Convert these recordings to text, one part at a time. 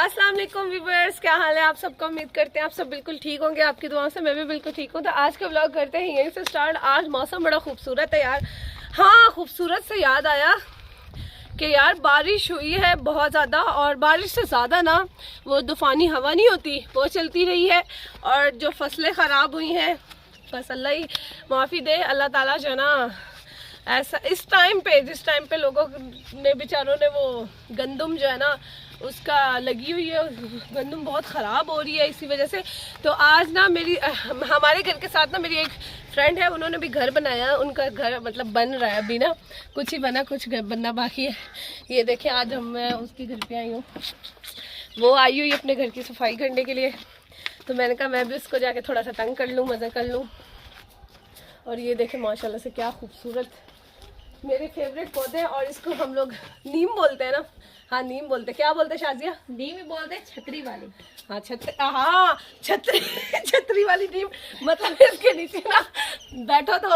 अस्सलाम वालेकुम व्यूअर्स, क्या हाल है आप सबका। उम्मीद करते हैं आप सब बिल्कुल ठीक होंगे। आपकी दुआओं से मैं भी बिल्कुल ठीक हूँ। तो आज का व्लॉग करते हैं यहीं से स्टार्ट। आज मौसम बड़ा खूबसूरत है यार। हाँ, खूबसूरत से याद आया कि यार बारिश हुई है बहुत ज़्यादा, और बारिश से ज़्यादा ना वो तूफ़ानी हवा नहीं होती वो चलती रही है, और जो फसलें ख़राब हुई हैं बस अल्लाह ही माफ़ी दे। अल्लाह ताला जो है ना ऐसा इस टाइम पे, जिस टाइम पे लोगों ने बेचारों ने वो गंदम जो है ना उसका लगी हुई है, गंदम बहुत ख़राब हो रही है इसी वजह से। तो आज ना हमारे घर के साथ ना मेरी एक फ्रेंड है, उन्होंने भी घर बनाया। उनका घर मतलब बन रहा है अभी ना, कुछ ही बना, कुछ घर बनना बाकी है। ये देखें, आज मैं उसके घर पे आई हूँ। वो आई हुई अपने घर की सफाई करने के लिए, तो मैंने कहा मैं भी उसको जाके थोड़ा सा तंग कर लूँ, मज़ा कर लूँ। और ये देखें माशाल्लाह से क्या खूबसूरत मेरे फेवरेट पौधे हैं। और इसको हम लोग नीम बोलते हैं ना। हाँ, नीम बोलते हैं। क्या बोलते हैं शाजिया? नीम ही बोलते हैं, छतरी वाली। हाँ, छतरी छतरी वाली नीम। मतलब इसके नीचे ना बैठो तो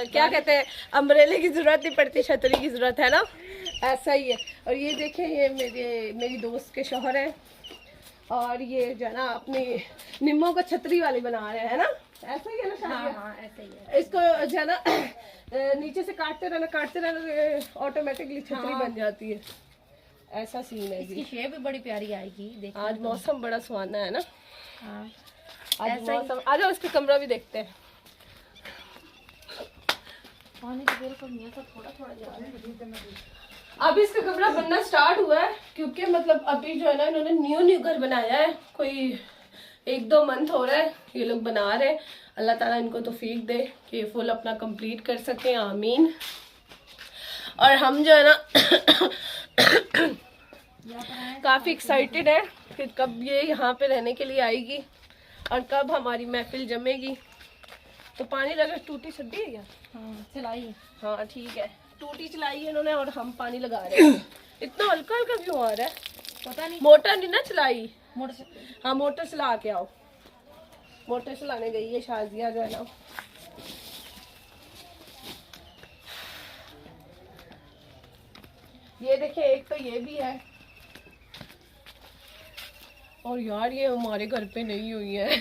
क्या कहते हैं, अम्ब्रेले की जरूरत नहीं पड़ती, छतरी की जरूरत है ना, ऐसा ही है। और ये देखें, ये मेरी दोस्त के शौहर हैं, और ये जो है ना अपनी नीमों को छतरी वाली बना रहे हैं ना, ऐसा ही है ना शाजिया? हाँ, ऐसा ही है। इसको जो है ना नीचे से काटते रहना ऑटोमेटिकली छतरी बन जाती है। ऐसा सीन है इसकी शेप भी बड़ी प्यारी आएगी। देखो आज मौसम बड़ा सुहाना है ना। हाँ, आज मौसम, आ जाओ इसका कमरा भी देखते हैं। पानी की जरूरत नहीं है, थोड़ा थोड़ा जा रहा है। अभी इसका कमरा बनना स्टार्ट हुआ है, क्योंकि मतलब अभी जो है ना इन्होंने न्यू घर बनाया है। कोई 1-2 मंथ हो रहा है ये लोग बना रहे हैं। अल्लाह ताला इनको तौफीक दे कि फुल अपना कंप्लीट कर सकें, आमीन। और हम जो है ना काफ़ी एक्साइटेड है कि कब ये यहाँ पे रहने के लिए आएगी और कब हमारी महफिल जमेगी। तो पानी लगा, टूटी छड्डी है क्या? हाँ, चलाई। हाँ ठीक है, टूटी चलाई है इन्होंने और हम पानी लगा रहे हैं। इतना हल्का हल्का क्यों आ रहा है पता नहीं, मोटर नहीं ना चलाई। मोटर। हाँ, मोटर चला के आओ। मोटर चलाने गई है शाजिया जो है ना। ये देखिए, एक तो ये भी है। और यार ये हमारे घर पे नहीं हुई है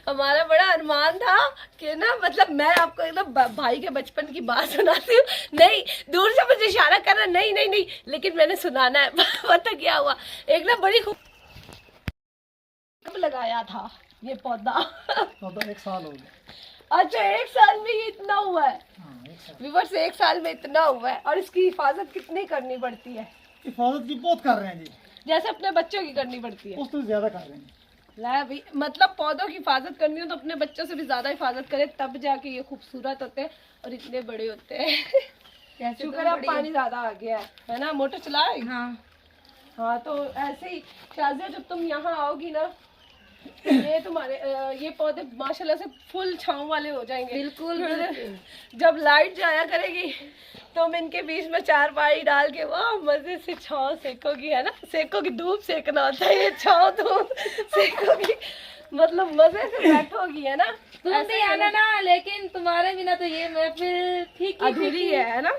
हमारा बड़ा अरमान था कि ना, मतलब मैं आपको एकदम भाई के बचपन की बात सुनाती हूँ। नहीं, दूर से मुझे इशारा कर रहा, नहीं नहीं नहीं, लेकिन मैंने सुनाना है पता क्या हुआ, एक ना बड़ी खूब लगाया था ये पौधा 1 साल हो गया। अच्छा, 1 साल में ये इतना हुआ है? हाँ, 1 साल। व्यूअर्स, 1 साल में इतना हुआ है। और इसकी हिफाजत कितनी करनी पड़ती है? हिफाजत की बहुत कर रहे हैं जी, जैसे अपने बच्चों की करनी पड़ती है। उससे ज्यादा कर रहे हैं। ला भाई, मतलब पौधों की हिफाजत करनी हो तो अपने बच्चों से भी ज्यादा हिफाजत करे, तब जाके ये खूबसूरत होते हैं और इतने बड़े होते हैं शुक्र है पानी ज्यादा आ गया है ना। मोटर चलाए? हाँ, तो ऐसे ही शाजिया, जब तुम यहाँ आओगी ना, ये तुम्हारे ये पौधे माशाल्लाह से फुल छांव वाले हो जाएंगे। बिल्कुल। जब लाइट जाया करेगी तुम इनके बीच में चारपाई डाल के वाह मजे से छांव सेकोगी, है ना। सेकोगी, धूप सेकना होता है, ये छांव धूप सेकोगी, मतलब मजे से बैठोगी, है ना। तुम भी आना ना, लेकिन तुम्हारे बिना तो ये महफिल ठीक अधूरी है ना।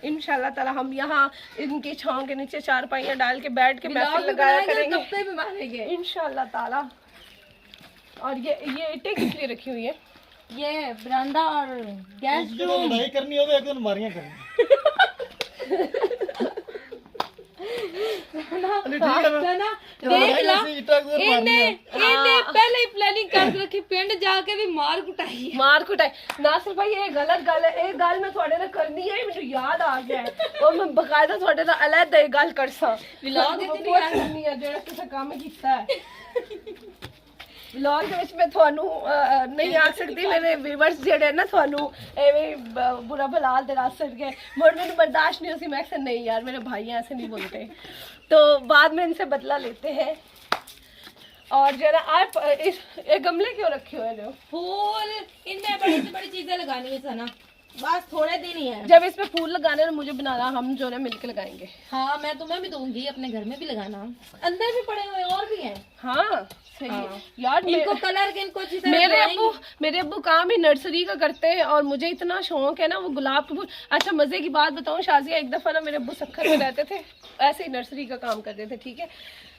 इंशाल्लाह ताला हम यहाँ इनकी छांव के नीचे चारपाइयाँ डाल के बैठ के महफिल लगाया करेंगे इंशाल्लाह ताला। और ये ईंटें किस लिए रखी हुई है? ये बरामदा और गैस जब लड़ाई करनी हो तो एक दिन मारियां करनी। देख ला, इन्हें पहले ही प्लानिंग कर रखी, पिंड जाके भी मार कुटाई नासिर भाई, ये गलत गल है। एक गल मैं थोड़े ना करनी है, मुझे याद आ गया है, और मैं बकायदा थोड़े ना अलग एक गल कर सा व्लॉग करनी है जो किसी काम कीता है। व्लॉग ਦੇ ਵਿੱਚ ਮੈਂ ਤੁਹਾਨੂੰ ਨਹੀਂ ਆ ਸਕਦੀ, ਮੇਰੇ ਵੀਵਰਸ ਜਿਹੜੇ ਨਾ ਤੁਹਾਨੂੰ ਐਵੇਂ बुरा भला दे रहा सके, मुझे मैंने बर्दाश्त नहीं होती। मैं अक्सर नहीं यार, मेरे भाई ऐसे नहीं बोलते, तो बाद में इनसे बदला लेते हैं। और जरा आप इस गमले क्यों रखे हुए हो? फूल इनमें बड़ी से बड़ी चीजें लगानी है ना, बस थोड़े दिन ही है। जब इस पे फूल लगाने ना मुझे बनाना, हम जो है मिलकर लगाएंगे। हाँ मैं तुम्हें भी दूंगी, अपने घर में भी लगाना। अंदर भी पड़े हुए और भी हैं। हाँ सही है। हाँ। यार इनको कलर के इनको अच्छी तरह मेरे अब्बू काम ही नर्सरी का करते हैं और मुझे इतना शौक है ना वो गुलाब के फूल। अच्छा मजे की बात बताऊं, शाजिया एक दफा ना मेरे अब्बू सक्खर में रहते थे, ऐसे ही नर्सरी का काम करते थे, ठीक है।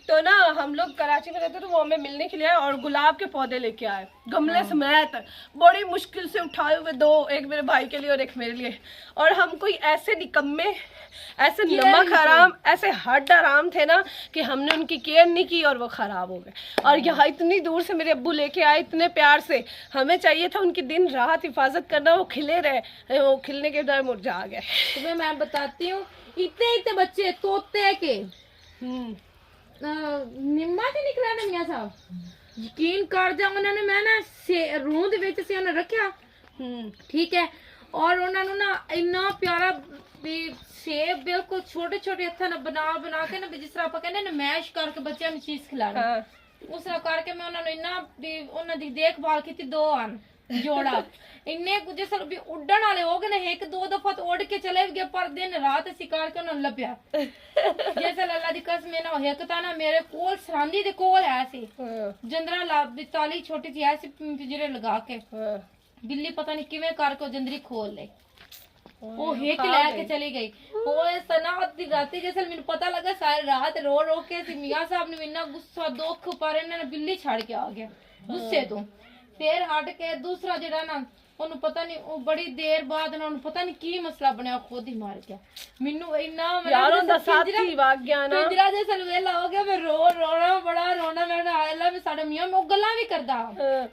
तो ना हम लोग कराची में रहते तो वो हमें मिलने के लिए आए और गुलाब के पौधे लेके आए गमले समेत, बड़ी मुश्किल से उठाए हुए, दो, एक मेरे भाई के लिए और एक मेरे लिए। और हम कोई ऐसे निकम्मे, ऐसे नमक हराम, ऐसे हड्ड हराम थे ना कि हमने उनकी केयर नहीं की और वो खराब हो गए। और यहाँ इतनी दूर से मेरे अब्बू लेके आए इतने प्यार से, हमें चाहिए था उनकी दिन रात हिफाजत करना, वो खिले रहे, वो खिलने के बजाय मुरझा गए। तुम्हें मैं बताती हूँ, इतने इतने बच्चे तोते के निम्मा से निकला ना मियाँ साहब, यकीन कर जाओ उन्होंने, मैं ना रूह ਦੇ ਵਿੱਚ ਸੀ ਉਹਨੇ ਰੱਖਿਆ, ਠੀਕ ਹੈ। ਔਰ ਉਹਨਾਂ ਨੂੰ ਨਾ ਇੰਨਾ ਪਿਆਰਾ ਵੀ ਸੇਬ ਬਿਲਕੁਲ ਛੋਟੇ ਛੋਟੇ ਹੱਥਾਂ ਨਾਲ ਬਣਾ ਕੇ ਨਾ, ਜਿਸ ਤਰ੍ਹਾਂ ਆਪਾਂ ਕਹਿੰਦੇ ਨਾ ਮੈਸ਼ ਕਰਕੇ ਬੱਚਿਆਂ ਨੂੰ ਚੀਜ਼ ਖਿਲਾਣਾ, ਉਸ ਤਰ੍ਹਾਂ ਕਰਕੇ ਮੈਂ ਉਹਨਾਂ ਨੂੰ ਇੰਨਾ ਵੀ ਉਹਨਾਂ ਦੀ ਦੇਖਭਾਲ ਕੀਤੀ। 2 ਹਨ ਜੋੜਾ, ਇੰਨੇ ਕੁਝ ਸਰ ਵੀ ਉੱਡਣ ਵਾਲੇ ਹੋ ਗਏ ਨੇ, ਇੱਕ ਦੋ ਦਫਾ ਤਾਂ ਉੱਡ ਕੇ ਚਲੇ ਗਏ, ਪਰ ਦਿਨ ਰਾਤ ਅਸੀਂ ਕਰਕੇ ਉਹਨਾਂ ਨੂੰ ਲੱਭਿਆ। ਜੈਸੇ ਅੱਲਾ ਦੀ ਕਸਮ ਹੈ ਨਾ, ਇੱਕ ਤਾਂ ਨਾ ਮੇਰੇ ਕੋਲ ਸਰਾਂਦੀ ਦੇ ਕੋਲ ਹੈ ਸੀ ਜੰਦਰਾ ਲਾ ਬਿਤਾਲੀ ਛੋਟੀ ਜਿਹੀ ਐਸੀ ਪਿੰਜਰੇ ਲਗਾ ਕੇ, ਬਿੱਲੀ ਪਤਾ ਨਹੀਂ ਕਿਵੇਂ ਕਰਕੇ ਉਹ ਜੰਦਰੀ ਖੋਲ ਲਈ, ਉਹ ਹਿੱਕ ਲੈ ਕੇ ਚਲੀ ਗਈ। ਉਹ ਸਨਾਤ ਦੀ ਰਾਤੀ ਜੈਸੇ ਮੈਨੂੰ ਪਤਾ ਲੱਗਾ, ਸਾਰੀ ਰਾਤ ਰੋ ਰੋ ਕੇ ਸੀ ਮੀਆਂ ਸਾਹਿਬ ਨੂੰ ਇੰਨਾ ਗੁੱਸਾ ਦੁੱਖ, ਪਰ ਇਹਨਾਂ ਨੇ ਬਿੱਲੀ ਛੱਡ ਕੇ ਆ ਗਿਆ ਗੁੱਸੇ ਤੋਂ। ਫਿਰ ਹਟ ਕੇ ਦੂਸਰਾ ਜਿਹੜਾ ਨਾ ਉਹਨੂੰ ਪਤਾ ਨਹੀਂ, ਉਹ ਬੜੀ ਦੇਰ ਬਾਅਦ ਉਹਨਾਂ ਨੂੰ ਪਤਾ ਨਹੀਂ ਕੀ ਮਸਲਾ ਬਣਿਆ, ਖੁਦ ਹੀ ਮਾਰ ਗਿਆ। ਮੈਨੂੰ ਇੰਨਾ ਯਾਰ ਉਹਦਾ ਸਾਥੀ ਵਗ ਗਿਆ ਨਾ, ਪਿੰਜਰਾ ਦੇ ਸਲਵੇਲਾ ਹੋ ਗਿਆ, ਮੈਂ ਰੋਣਾ ਬੜਾ ਰੋਣਾ। ਮੈਂ ਆਇਲਾ ਵੀ ਸਾਡੇ ਮੀਆਂ ਉਹ ਗੱਲਾਂ ਵੀ ਕਰਦਾ,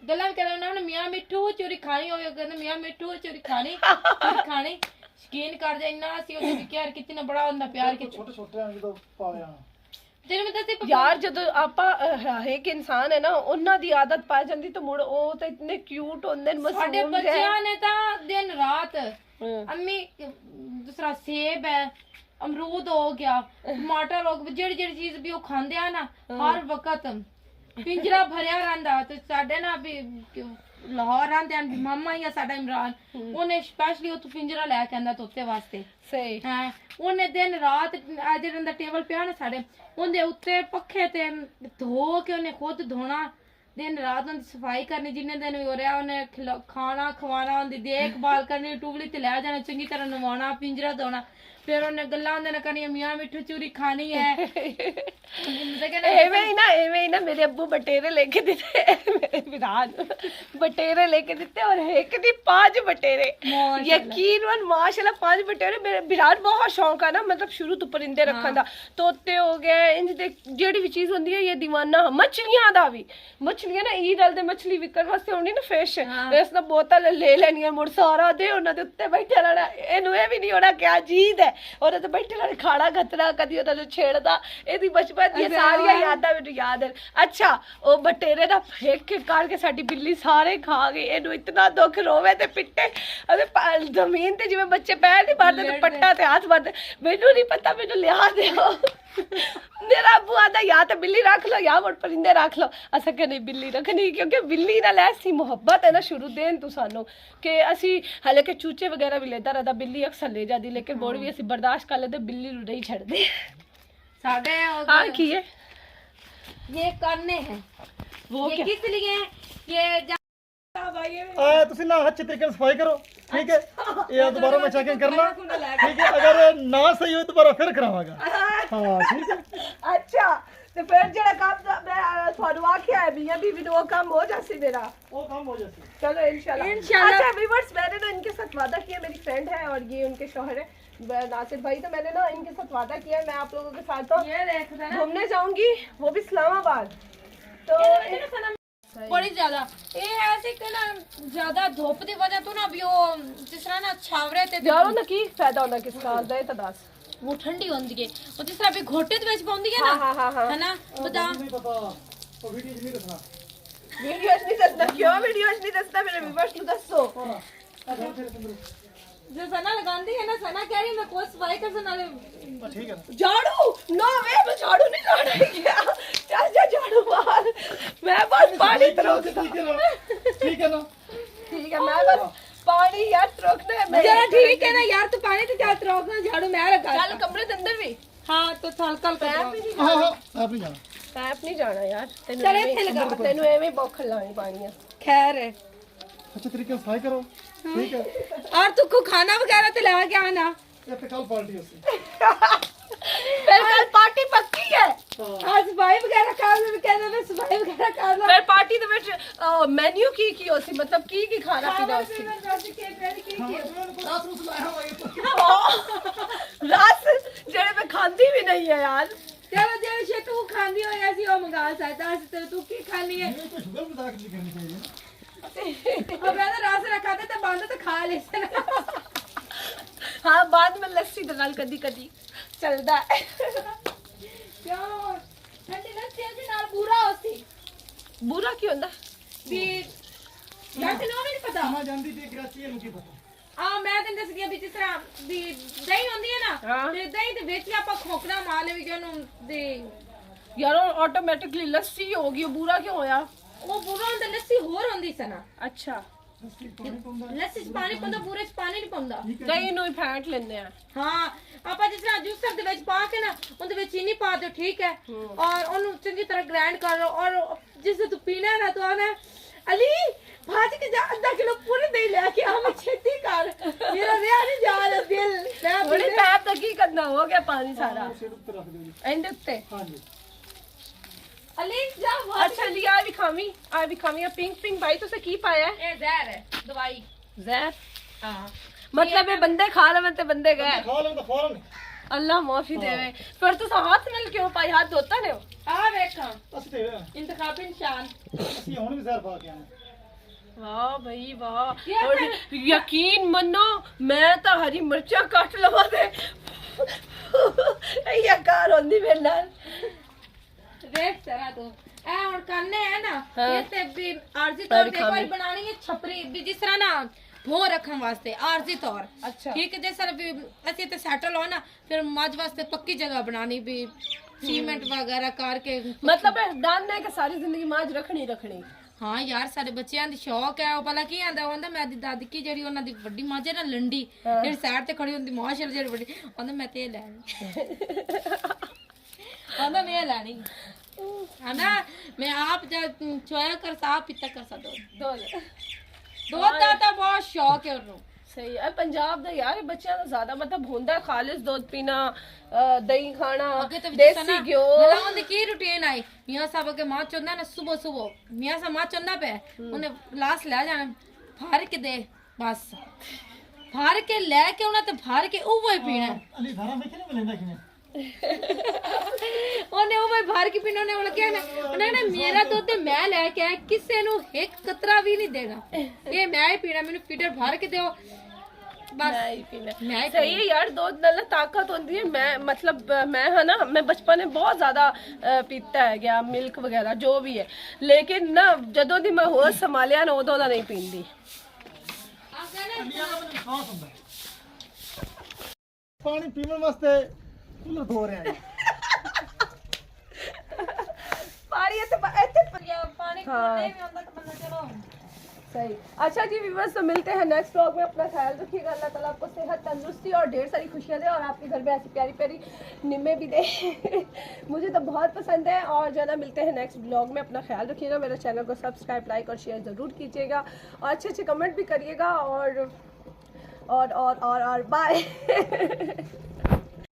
ਗੱਲਾਂ ਵੀ ਕਰਦਾ ਉਹਨਾਂ ਨੇ, ਮੀਆਂ ਮਿੱਠੂ ਚੋਰੀ ਖਾਣੀ ਹੋਵੇ, ਕਹਿੰਦੇ ਮੀਆਂ ਮਿੱਠੂ ਚੋਰੀ ਖਾਣੀ ਖਾਣੀ, ਸ਼ਕੀਨ ਕਰ ਜਾ ਇੰਨਾ ਸੀ ਉਹਦੀ ਕੇਅਰ ਕੀਤੀ ਨਾ, ਬੜਾ ਹੁੰਦਾ ਪਿਆਰ ਕੀਤਾ। ਛੋਟੇ ਛੋਟੇ ਜਦੋਂ ਪਾਲਿਆ यार जो आप एक इंसान है ना ਉਹਨਾਂ ਦੀ ਆਦਤ ਪਾ ਜਾਂਦੀ ਤਾਂ ਮੁੜ ਉਹ ਤਾਂ ਇਤਨੇ ਕਿਊਟ ਹੁੰਦੇ ਨੇ, ਮਾਸੂਮ ਸਾਡੇ ਬੱਚਿਆਂ ਨੇ ਤਾਂ ਦਿਨ ਰਾਤ ਅੰਮੀ ਦੂਸਰਾ ਸੇਬ ਹੈ, ਅਮਰੂਦ ਹੋ ਗਿਆ, ਟਮਾਟਰ ਹੋ ਗਿਆ, ਜਿਹੜੀ ਚੀਜ਼ ਵੀ ਉਹ ਖਾਂਦੇ ਆ ਨਾ, ਹਰ ਵਕਤ ਪਿੰਜਰਾ ਭਰਿਆ ਰਹਿੰਦਾ। ਤੇ ਸਾਡੇ ਨਾ ਵੀ ਲਾਹੌਰ ਆਂਦੇ ਹਨ ਮਾਮਾ ਹੀ ਆ ਸਾਡਾ ਇਮਰਾਨ, ਉਹਨੇ ਸਪੈਸ਼ਲੀ ਉਹ ਪਿੰਜਰਾ ਲੈ ਕੇ ਆਂਦਾ ਤੋਤੇ ਵਾਸਤੇ। ਸਹੀ ਹੈ, ਉਹਨੇ ਦਿਨ ਰਾਤ ਜਿਹੜਾ ਦਾ ਟੇਬਲ ਪਿਆ ਨਾ ਸਾਡੇ, ਉਹਦੇ ਉੱਤੇ ਪੱਖੇ ਤੇ ਧੋ ਕੇ ਉਹਨੇ ਖੁਦ ਧੋਣਾ, ਦਿਨ ਰਾਤ ਉਹਦੀ ਸਫਾਈ ਕਰਨੀ, ਜਿੰਨੇ ਦਿਨ ਵੀ ਹੋ ਰਿਹਾ ਉਹਨੇ ਖਾਣਾ ਖਵਾਣਾ, ਉਹਦੀ ਦੇਖਭਾਲ ਕਰਨੀ, ਟੂਬਲੀ ਤੇ ਲੈ ਜਾਣਾ, ਚੰਗੀ ਤਰ੍ਹਾਂ ਨਵਾਉਣਾ, ਪਿੰਜਰਾ ਧੋਣਾ। ਫਿਰ ਉਹਨੇ ਗੱਲਾਂ ਉਹਦੇ ਨਾਲ ਕਰਨੀਆਂ, ਮੀਆਂ ਮਿੱਠੂ ਚੂਰੀ ਖਾਣੀ ਹੈ। ਐਵੇਂ ਹੀ ਨਾ ਮੇਰੇ ਅੱਬੂ ਬਟੇਰੇ ਲੈ ਕੇ ਦਿੱਤੇ, ਮੇਰੇ ਵਿਰਾਨ ਬਟੇਰੇ ਲੈ ਕੇ ਦਿੱਤੇ, और एक नहीं 5 बटेरे, यकीन माशाल्लाह 5 बटेरे। मेरे विरान बहुत शौक है ना, मतलब शुरू तो परिंदे रखन दा, तोते हो गए, इंज दे जेड़ी भी चीज होंदी है ये दीवाना। मछलियां दा भी, मछलियां ना ई डल दे मछली विकण वास्ते होनी ना फिश, इस दा बोतल ले लेनी है, मुड़ सारा दे उन्हां दे उत्ते बैठे रहना, इहनू ए भी नहीं होना क्या जीद है, और ते बैठे रहना खाना खतरा, कदी ओदा जो छेड़दा, एदी बचपन दी सारियां यादां मैनू याद है। अच्छा ओ बटेरे ना फेंक के काट के साडी बिल्ली सारे खा गई, इहनू इतना दुख रोवे ते पिट्टे, अरे जमीन ते जिवें बच्चे पैर नहीं मारदे ते पट्टा ते हाथ मारदे, मैनू नहीं पता, मैनू लिया दिओ। मेरा अबू आदा या तो बिल्ली रख लो या मुड़ परिंदे रख लो, अस के नहीं बिल्ली रखनी, क्योंकि बिल्ली नाल ऐसी मुहब्बत है ना शुरू देन तू सानू कि असी हाले के चूचे वगैरह भी लेता रहता, बिल्ली अक्सर ले जाती, लेकिन मोड़ भी असी बर्दाश्त कर लेते, बिल्ली नू नहीं छड्डदे। साडे हां की है ये करने हैं, वो ये किस लिए ये ਤੁਸੀਂ ਨਾ अच्छे तरीके से सफाई करो, ठीक है। ये दोबारा मैं चेकिंग करना, ठीक है। अगर ना सही हो दोबारा फिर करावांगा, हां ठीक है। अच्छा ਤੇ ਫਿਰ ਜਿਹੜਾ ਕੰਮ ਮੈਂ ਤੁਹਾਨੂੰ ਆਖਿਆ ਹੈ ਮੀਆਂ बीवी ਨੂੰ, वो काम हो जासी मेरा, वो काम हो जाती। चलो इंशाल्लाह। अच्छा व्यूअर्स, मैंने ना इनके साथ वादा किया, मेरी फ्रेंड है और ये उनके शौहर है नासिर भाई, तो मैंने ना इनके साथ वादा किया मैं आप लोगों के साथ तो घूमने जाऊंगी, वो भी इस्लामाबाद। तो बड़ी ज्यादा ये ऐसे कि ना ज्यादा धूप की वजह तो ना भी वो जिस तरह ना छावरे ते यार ना की फायदा होना किस काज दा, तो दस वो ठंडी होंदी है, वो जिस तरह भी घोटे दे विच पाउंदी है ना, है ना बता नहीं पता, तो वीडियो नहीं रखना, वीडियोस नहीं दसना, क्यों वीडियोस नहीं दसना, मेरे व्यूअर्स को दसो। जो सना लगांदी है ना, सना कह रही मैं कोई सफाई कर सना ठीक है। झाड़ू नो वे मैं झाड़ू नहीं लाना है क्या, चल जा झाड़ू मार, मैं बस पानी तो रोक दूं, ठीक है ना, ठीक है। मैं बस ਪਾਣੀ ਯਾਰ ਤਰੋਕਦਾ ਹੈ ਮੈਂ ਚਲੋ ਠੀਕ ਹੈ ਨਾ ਯਾਰ, ਤੂੰ ਪਾਣੀ ਤੇ ਚੱਲ ਤਰੋਕਣਾ, ਝਾੜੂ ਮੈਂ ਲਗਾ। ਚੱਲ ਕਮਰੇ ਦੇ ਅੰਦਰ ਵੀ ਹਾਂ ਤੂੰ ਥਲ ਕਲ ਕਰ। ਹਾਂ ਆਪ ਨਹੀਂ ਜਾਣਾ। ਪੈਪ ਨਹੀਂ ਜਾਣਾ ਯਾਰ, ਚੱਲ ਇੱਥੇ ਲਗਾ। ਤੈਨੂੰ ਐਵੇਂ ਬੌਖਰ ਲਾਣੀ ਪਾਣੀ ਆ। खैर है। अच्छे तरीके से सफाई करो, ठीक है। और तू को खाना वगैरह तो ला के आना। ये तो कल पार्टी होती फिर कल पार्टी पक्की है। आज सफाई वगैरह कर ले, कहना मैं सफाई वगैरह कर लो। फिर पार्टी ਦੇ ਵਿੱਚ ਮੈਨੂ ਕੀ ਹੋਸੀ, ਮਤਲਬ ਕੀ ਖਾਣਾ ਪੀਣਾ ਹੋਸੀ। ਰਸ ਜਿਹੜੇ ਮੈਂ ਖਾਂਦੀ ਵੀ ਨਹੀਂ ਹੈ ਯਾਰ। चलो जे शे तू खांदी हो ऐसी ओ मंगा सकता है, तो तू की खानी है? है। शुगर मजाक नहीं करनी चाहिए। अब मैं तो रस रखा था तो बंद तो खा ले से। हाँ बाद में लस्सी ਦੇ ਨਾਲ ਕਦੀ ਕਦੀ ਚੱਲਦਾ ਹੈ। क्यों ठंडी लस्सी के नाल बुरा होती। ਬੁਰਾ ਕੀ ਹੁੰਦਾ? भी मैं तो नहीं पता। कहाँ जाती थी कराची है, मुझे पता। ਆ ਮੈਂ ਤੈਨੂੰ ਦੱਸ ਗਿਆ ਵੀ ਜਿਸ ਤਰ੍ਹਾਂ ਵੀ ਦਹੀਂ ਹੁੰਦੀ ਹੈ ਨਾ, ਹਾਂ। ਤੇ ਦਹੀਂ ਦੇ ਵਿੱਚ ਆਪਾਂ ਖੋਖਣਾ ਮਾਰ ਲਵੇ ਕਿ ਉਹਨੂੰ ਦੇ ਯਾਰ ਆਟੋਮੈਟਿਕਲੀ ਲੱਸੀ ਹੋ ਗਈ, ਬੁਰਾ ਕਿਉਂ ਹੋਇਆ? ਉਹ ਬੁਰਾ ਹੁੰਦਾ, ਲੱਸੀ ਹੋਰ ਹੁੰਦੀ ਸਨਾ। ਅੱਛਾ लस्सी पानी पाऊंगा। ਲੱਸੀ ਚ ਪਾਣੀ ਪਾਉਂਦਾ, ਪੂਰੇ ਚ ਪਾਣੀ ਨਹੀਂ ਪਾਉਂਦਾ। ਦਹੀਂ ਨੂੰ ਹੀ ਫੈਂਟ ਲੈਂਦੇ ਆ। ਹਾਂ ਆਪਾਂ ਜਿਸ ਤਰ੍ਹਾਂ ਜੂਸਰ ਦੇ ਵਿੱਚ ਪਾ ਕੇ ਨਾ ਉਹਦੇ ਵਿੱਚ ਚੀਨੀ ਪਾ ਦਿਓ, ਠੀਕ ਹੈ, ਔਰ ਉਹਨੂੰ ਚੰਗੀ ਤਰ੍ਹਾਂ ਗ੍ਰਾਈਂਡ ਕਰ ਲਓ, ਔਰ ਜਿਸ ਤੂੰ ਪੀਣਾ ਹੈ ਨਾ ਤੂੰ ਆਣਾ ਅਲੀ ਭਾਜ ਕੇ ਜਾ ਅੱਧਾ ਕਿਲੋ ਪੂਰੇ ਦੇ ਲੈ ਕੇ ਆ, ਮੈਂ ਛੇਤੀ ਕਰ, ਮੇਰਾ ਰਿਆ ਨਹੀਂ ਜਾ ਰਿਹਾ ਦਿਲ। ਮੈਂ ਥੋੜੀ ਪੈਪ ਦਾ ਕੀ ਕਰਨਾ, ਹੋ ਗਿਆ ਪਾਣੀ ਸਾਰਾ सिर ऊपर रख दो जी। ਐਂਡ ਉੱਤੇ। हाँ जी। ਅਲੀ ਜਾ ਅੱਛਾ ਲਿਆ ਵੀ ਖਾਵੀ, ਆ ਵੀ ਖਾਵੀ। ਆ ਪਿੰਕ ਪਿੰਕ ਭਾਈ ਤੁਸੀਂ ਕੀ ਪਾਇਆ ਹੈ? ਇਹ ਜ਼ਹਿਰ ਹੈ, ਦਵਾਈ। ਜ਼ਹਿਰ। ਹਾਂ ਮਤਲਬ ਇਹ ਬੰਦੇ ਖਾ ਲਵਨ ਤੇ ਬੰਦੇ ਗਏ। खा लो तो फौरन। ਅੱਲਾ ਮਾਫੀ ਦੇਵੇ। ਫਿਰ ਤੁਸੀਂ ਹੱਥ ਨਾਲ ਕਿਉਂ ਪਾਈ? ਹੱਥ ਧੋਤਾ ਨੇ ਹੋ? ਆ ਵੇਖਾਂ ਅਸੀਂ ਤੇ ਇੰਤਖਾਬੀ ਨਿਸ਼ਾਨ। ਅਸੀਂ ਹੁਣ ਵੀ ਜ਼ਹਿਰ ਪਾ ਕੇ ਆਏ। ਵਾਹ ਭਈ ਵਾਹ। ਯਾਰ ਔਰ ਯਕੀਨ ਮੰਨੋ ਮੈਂ ਤਾਂ ਹਰੀ ਮਿਰਚਾਂ ਕੱਟ ਲਵਾਂ ਤੇ ਇਹ ਕਾਰ ਹੁੰਦੀ ਮੇਰੇ ਨਾਲ। ਵੇਖ ਤਰਾ ਤੂੰ ਇਹ ਹੁਣ ਕਰਨੇ ਹੈ ਨਾ, ਹਾਂ। ਇਹ ਤੇ ਵੀ ਆਰਜ਼ੀ ਤੌਰ ਤੇ ਖਾਣੀ। ਕੋਈ ਬਣਾਣੀ ਹੈ ਛਪਰੀ ਵੀ ਜਿਸ ਤਰ੍ਹਾਂ ਨਾ ਧੋ ਰੱਖਣ ਵਾਸਤੇ ਆਰਜ਼ੀ ਤੌਰ। ਅੱਛਾ। ਠੀਕ ਹੈ, ਜਿਸ ਤਰ੍ਹਾਂ ਵੀ ਅਸੀਂ ਤੇ ਸੈਟਲ ਹੋ ਨਾ, ਫਿਰ ਮੱਝ ਵਾਸਤੇ ਪੱਕੀ ਜਗ੍ਹਾ ਬਣਾਣੀ ਵੀ ਸੀਮੈਂਟ ਵਗੈरह ਕਰਕੇ। ਮਤਲਬ ਇਹ ਡਨ ਹੈ ਕਿ ਸਾਰੀ ਜ਼ਿੰਦਗੀ ਮਾਜ ਰੱਖਣੀ ਰੱਖਣੀ। ਹਾਂ ਯਾਰ ਸਾਡੇ ਬੱਚਿਆਂ ਦੀ ਸ਼ੌਕ ਹੈ। ਉਹ ਪਹਿਲਾਂ ਕੀ ਆਂਦਾ ਹੁੰਦਾ, ਮੈਂ ਦੀ ਦਾਦੀ ਕੀ ਜਿਹੜੀ ਉਹਨਾਂ ਦੀ ਵੱਡੀ ਮੱਝ ਹੈ ਨਾ ਲੰਡੀ, ਜਿਹੜੀ ਸਾਈਡ ਤੇ ਖੜੀ ਹੁੰਦੀ ਮਾਸ਼ਾਅੱਲਾ ਜਿਹੜੀ ਵੱਡੀ, ਕਹਿੰਦਾ ਮੈਂ ਤੇ ਇਹ ਲੈਣੀ। ਕਹਿੰਦਾ ਮੈਂ ਇਹ ਲੈਣੀ है ना, मैं आप जब चोया कर साफ पीता कर सा दो ਦਾ ਤਾਂ ਬਹੁਤ ਸ਼ੌਕ ਹੈ ਉਹਨੂੰ। ਸਹੀ ਹੈ। ਪੰਜਾਬ ਦਾ ਯਾਰ ਬੱਚਿਆਂ ਦਾ ਜ਼ਿਆਦਾ ਮਤਲਬ ਹੁੰਦਾ ਖਾਲਿਸ ਦੁੱਧ ਪੀਣਾ, ਦਹੀਂ ਖਾਣਾ, ਅੱਗੇ ਤੇ ਦੇਸੀ ਘਿਓ। ਮਲਾਉਣ ਦੀ ਕੀ ਰੁਟੀਨ ਆਈ ਮੀਆਂ ਸਾਹਿਬ ਕੇ ਮਾਂ ਚੁੰਦਾ ਨਾ, ਸੁਬਹ ਮੀਆਂ ਸਾਹਿਬ ਮਾਂ ਚੁੰਦਾ ਪੈ ਉਹਨੇ ਲਾਸ ਲੈ ਜਾਣਾ ਫਾਰ ਕੇ ਦੇ, ਬਸ ਫਾਰ ਕੇ ਲੈ ਕੇ ਉਹਨਾਂ ਤੇ ਫਾਰ ਕੇ ਉਹ ਹੀ ਪੀਣਾ। ਅਲੀ ਧਾਰਾ ਵਿੱਚ ਨਹੀਂ ਮਿਲਦਾ ਕਿਵੇਂ ਉਹਨੇ ਉਹ ਭਰ ਕੇ ਪੀਣਾ। ਉਹਨੇ ਕਿਹਾ ਨਾ ਉਹਨੇ ਨਾ ਮੇਰਾ ਦੁੱਧ ਮੈਂ ਲੈ ਕੇ ਆਇਆ, ਕਿਸੇ ਨੂੰ ਇੱਕ ਕਤਰਾ ਵੀ ਨਹੀਂ ਦੇਣਾ, ਇਹ ਮੈਂ ਹੀ ਪੀਣਾ, ਮੈਨੂੰ ਫੀਡਰ ਭਰ ਕੇ ਦਿਓ ਬਸ ਨਹੀਂ ਪੀਣਾ। ਮੈਂ ਹੀ ਸਹੀ ਹੈ ਯਾਰ, ਦੁੱਧ ਨਾਲ ਤਾਕਤ ਹੁੰਦੀ ਹੈ। ਮੈਂ ਮਤਲਬ ਮੈਂ ਹੈ ਨਾ, ਮੈਂ ਬਚਪਨ में बहुत ज़्यादा पीता है गया मिल्क वगैरह जो भी है, लेकिन ना ਜਦੋਂ ਦੀ ਮੈਂ ਹੋਸ਼ ਸੰਭਾਲਿਆ ਨਾ ਉਦੋਂ ਦਾ ਨਹੀਂ ਪੀਂਦੀ। ਪਾਣੀ ਪੀਣ ਵਾਸਤੇ ਕੂਲਰ ਧੋ ਰਿਹਾ ਹੈ। ਪਾਣੀ ਇੱਥੇ पानी हाँ। नहीं आंदा तो बंदा चलो सही। अच्छा जी व्यूअर्स, तो मिलते हैं नेक्स्ट व्लॉग में। अपना ख्याल रखिएगा। अल्लाह ताला आपको सेहत, तंदुरुस्ती और ढेर सारी खुशियाँ दे, और आपके घर में ऐसी प्यारी प्यारी निम्मे भी दे। मुझे तो बहुत पसंद है। और जो है ना, मिलते हैं नेक्स्ट व्लॉग में। अपना ख्याल रखिएगा। मेरे चैनल को सब्सक्राइब, लाइक और शेयर ज़रूर कीजिएगा, और अच्छे अच्छे कमेंट भी करिएगा। और बाय।